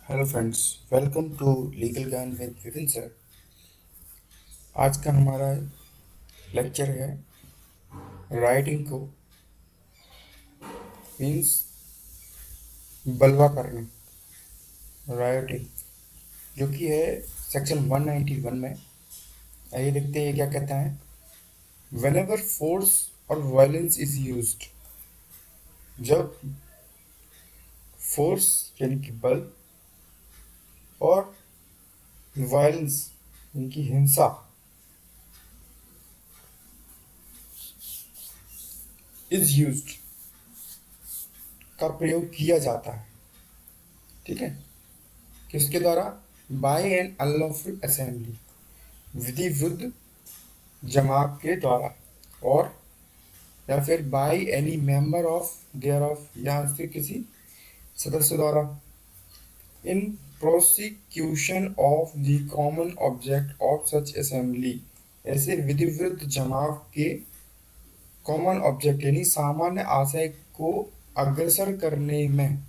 Hello friends, welcome to legal Gyan with Vipin sir. आज का हमारा लेक्चर है राइटिंग को मीन्स बलवा करना, राइटिंग, जो कि है सेक्शन 191 में। आइए देखते हैं ये क्या कहता है। वेनेवर फोर्स और वायलेंस इज यूज्ड, जब फोर्स यानी कि बल और वायलेंस यानी कि हिंसा इज यूज्ड का प्रयोग किया जाता है, ठीक है, किसके द्वारा? बाय एन अनलॉफुल असेंबली, विधि विरुद्ध जमात के द्वारा, और या फिर by any member of thereof, of फिर किसी सदस्य द्वारा, in prosecution of the common object of such assembly, ऐसे विधि विरुद्ध जमात के कॉमन ऑब्जेक्ट यानी सामान्य आशय को अग्रसर करने में,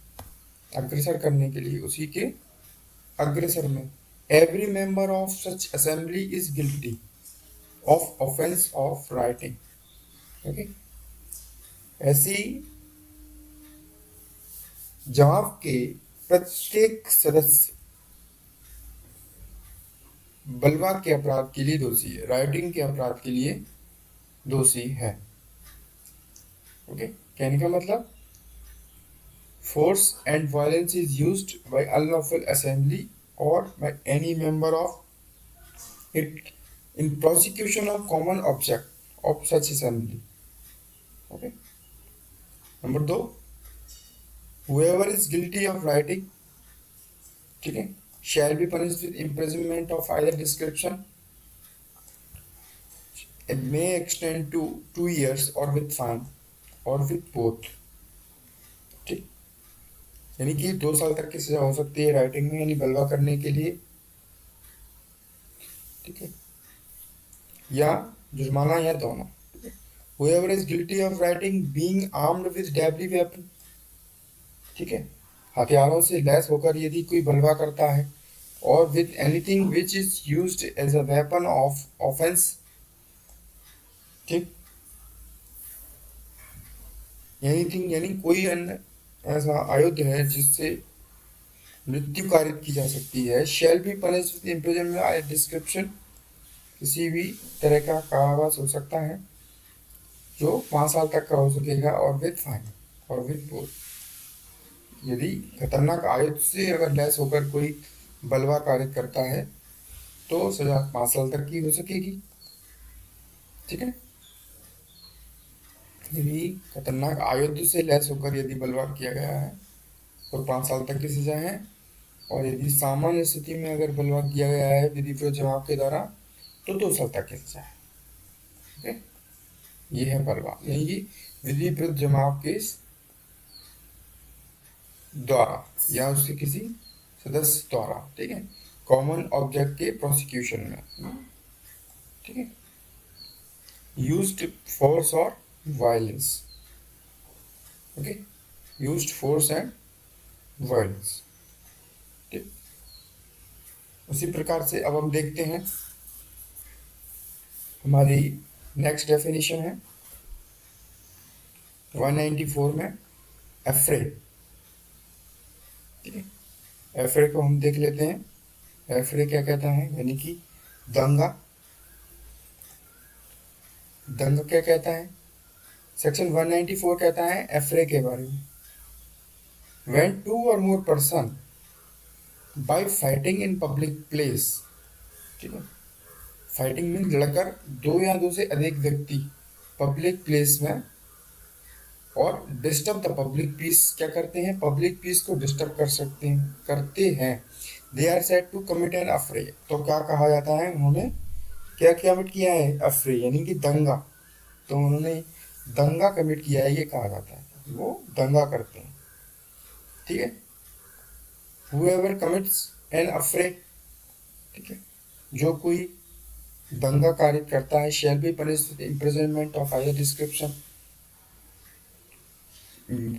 अग्रसर करने के लिए, उसी के अग्रसर में, every member of such assembly is guilty of offence of writing. Okay, ऐसी जवाब के प्रत्येक सदस्य बलवा के अपराध के लिए दोषी है, राइटिंग के अपराध के लिए दोषी है। ओके, कहने का मतलब force and violence is used by unlawful assembly और by any member of it in prosecution of common object of such assembly. Okay, number 2, whoever is guilty of writing, ठीक है, shall be punished with imprisonment of either description, it may extend to 2 years or with fine or with both। ठीक, यानी कि 2 साल तक की सजा हो सकती है राइटिंग में, यानी बलवा करने के लिए, ठीक है, या जुर्माना, या दोनों। whoever is guilty of writing being armed with deadly weapon, ठीक है, हथियारों से लैस होकर यदि कोई बलवा करता है, और with anything which is used as a weapon of offence, ठीक, एनीथिंग यानी कोई अन्य ऐसा आयुध है जिससे मृत्यु कारित की जा सकती है, shall be punish with imprisonment description, किसी भी तरह का कारावास हो सकता है जो 5 साल तक का हो सकेगा, और विद फाइन और विद बोथ। यदि खतरनाक आयुध से अगर लैस होकर कोई बलवा कारित करता है तो सजा 5 साल तक की हो सकेगी, ठीक है। यदि खतरनाक आयुध से लैस होकर यदि बलवा किया गया है तो 5 साल तक की सजा है, और यदि सामान्य स्थिति में अगर बलवा किया गया है विधि विरुद्ध जमाव के द्वारा तो 2 साल तक की सजा है। ओके, ये है बलवा, यानी कि विधि विरुद्ध जमाव के द्वारा या उसके किसी सदस्य द्वारा, ठीक है, कॉमन ऑब्जेक्ट के प्रोसिक्यूशन में, ठीक है, यूज्ड फोर्स और violence. Okay, used force and violence, ठीक। उसी प्रकार से अब हम देखते हैं हमारी नेक्स्ट डेफिनेशन है 194 में एफ्रे, ठीक है। एफ्रे को हम देख लेते हैं। एफ्रे क्या कहता है, यानी कि दंगा। दंगा क्या कहता है? सेक्शन 194 कहता है एफ्रे के बारे में, when 2 or more person by fighting in public place, ठीक है, फाइटिंग में लड़कर 2 या 2 से अधिक व्यक्ति पब्लिक प्लेस में और डिस्टर्ब द पब्लिक पीस, क्या करते हैं? पब्लिक पीस को डिस्टर्ब कर सकते हैं, करते हैं। They are said to commit an affray, तो क्या कहा जाता है? उन्होंने क्या कमिट किया है? अफ्रे, यानी कि दंगा। तो उन्होंने दंगा कमिट किया है, ये कहा जाता है, वो दंगा करते हैं, ठीक है। whoever commits an affray, ठीक है, जो कोई दंगा कारित करता है, shall be punished with imprisonment of higher description,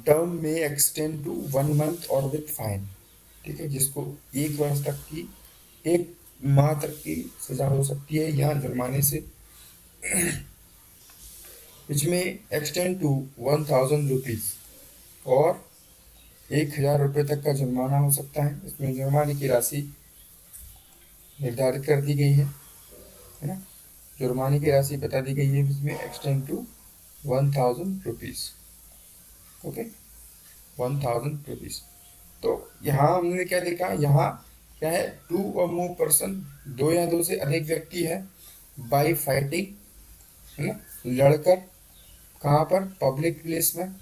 term may extend to 1 month or with fine, ठीक है, जिसको 1 वर्ष तक की 1 माह तक की सजा हो सकती है या जुर्माने से, इसमें एक्सटेंड टू 1000 रुपीज और 1000 रुपये तक का जुर्माना हो सकता है। इसमें जुर्माने की राशि निर्धारित कर दी गई है ना, जुर्माने की राशि बता दी गई है इसमें, extend to 1000 rupees. Okay, 1000 rupees. तो यहाँ हमने क्या देखा, यहाँ क्या है, 2 or more पर्सन, 2 या 2 से अधिक व्यक्ति है, बाई फाइटिंग, है ना, लड़कर, कहाँ पर, पब्लिक प्लेस में,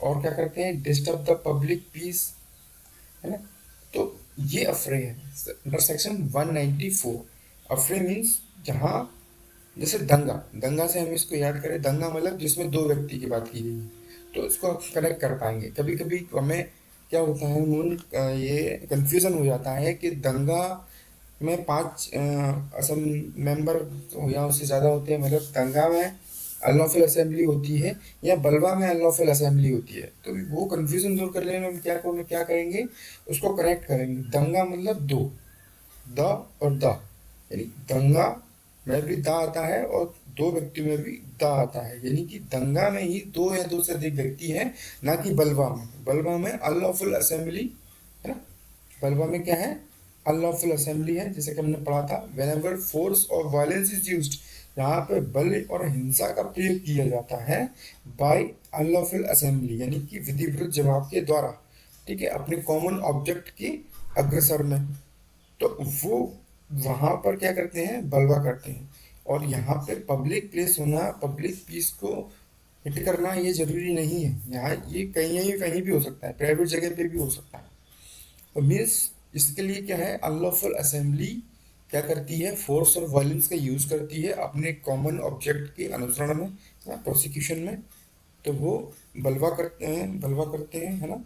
और क्या करते हैं, डिस्टर्ब द पब्लिक पीस, है ना। तो ये अफरे है अंडर सेक्शन 194। अफरे मीन्स जहाँ, जैसे दंगा, दंगा से हम इसको याद करें, दंगा मतलब जिसमें 2 व्यक्ति की बात की गई है, तो इसको कनेक्ट कर पाएंगे। कभी कभी हमें क्या होता है, ये कंफ्यूजन हो जाता है कि दंगा में 5 असम मेंबर या उससे ज़्यादा होते हैं, मतलब दंगा में अनलॉफुल असेंबली होती है या बलवा में अनलॉफुल असेंबली होती है। तो वो कंफ्यूजन दूर करने में हम क्या करेंगे, उसको कनेक्ट करेंगे। दंगा मतलब 2, द और द, यानी दंगा में भी द आता है और 2 व्यक्ति में भी द आता है, यानी कि दंगा में ही 2 या 2 से अधिक व्यक्ति हैं, ना कि बलवा में। बलवा में अनलॉफुल असेंबली है ना, बलवा में क्या है, अनलॉफुल असेंबली है, जैसे कि हमने पढ़ा था, व्हेनेवर फोर्स और वायलेंस इज यूज्ड, यहाँ पे बल और हिंसा का प्रयोग किया जाता है, बाय अनलॉफुल असेंबली, यानी कि विधि विरुद्ध जवाब के द्वारा, ठीक है, अपने कॉमन ऑब्जेक्ट के अग्रसर में, तो वो वहां पर क्या करते हैं, बलवा करते हैं। और यहाँ पे पब्लिक प्लेस होना, पब्लिक पीस को हिट करना, ये जरूरी नहीं है, यहाँ ये कहीं कहीं भी हो सकता है, प्राइवेट जगह पे भी हो सकता है। तो मीन्स इसके लिए क्या है, अनलॉफुल असेंबली क्या करती है, फोर्स और वायलेंस का यूज करती है अपने कॉमन ऑब्जेक्ट के अनुसरण में, प्रोसिक्यूशन में, तो वो बलवा करते हैं, है ना।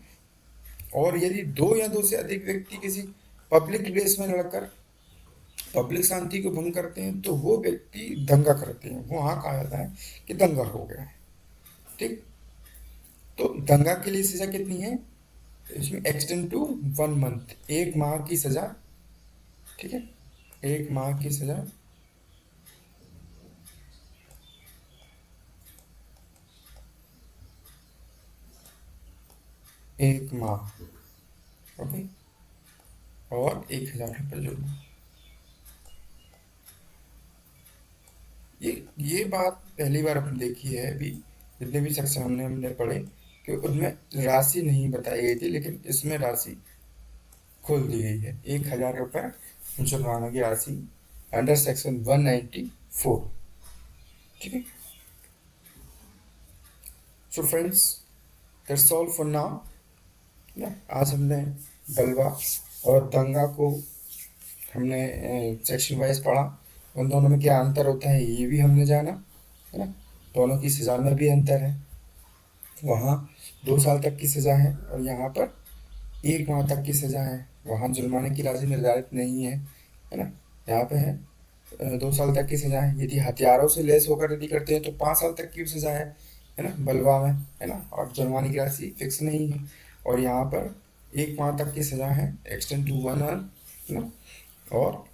और यदि 2 या 2 से अधिक व्यक्ति किसी पब्लिक प्लेस में लड़कर पब्लिक शांति को भंग करते हैं, तो वो व्यक्ति दंगा करते हैं, वो वहाँ कहा जाता है कि दंगा हो गया है। ठीक, तो दंगा के लिए सजा कितनी है, इसमें एक्सटेंड टू 1 मंथ, 1 माह की सजा, ठीक है, 1 माह की सजा, एक माह, ओके, और 1000 रुपये जुर्माना। ये बात पहली बार हमने देखी है अभी, जितने भी सेक्शन हमने पढ़े, कि उनमें राशि नहीं बताई गई थी, लेकिन इसमें राशि खोल दी गई है, 1000 रुपये जुर्माना की राशि अंडर सेक्शन 194। ठीक है, so friends, that's all for now. आज हमने बलवा और दंगा को हमने सेक्शन वाइज पढ़ा, उन दोनों में क्या अंतर होता है ये भी हमने जाना, है ना। दोनों की सजा में भी अंतर है, वहाँ 2 साल तक की सजा है और यहाँ पर 1 माह तक की सजा है। वहाँ जुर्माने की राशि निर्धारित नहीं है ना, यहाँ पे है 2 साल तक की सजा है। यदि हथियारों से लैस होकर यदि करते हैं तो 5 साल तक की भी सजा है ना, बलवा में, है ना, और जुर्माने की राशि फिक्स नहीं है। और यहाँ पर 1 माह तक की सजा है, एक्सटेंड टू 1 मंथ, है ना, और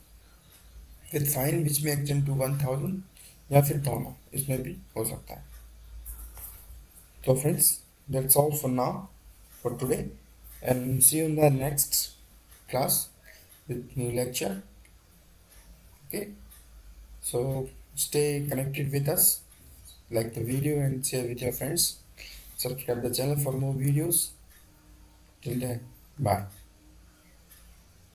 विद फाइन विच में एक्सटेंड टू 1000, या फिर दोनों, इसमें भी हो सकता है। So friends, that's all for now, for today, and see you in the next class with new lecture. Okay, so stay connected with us, like the video and share with your friends. Subscribe the channel for more videos. Till then, bye.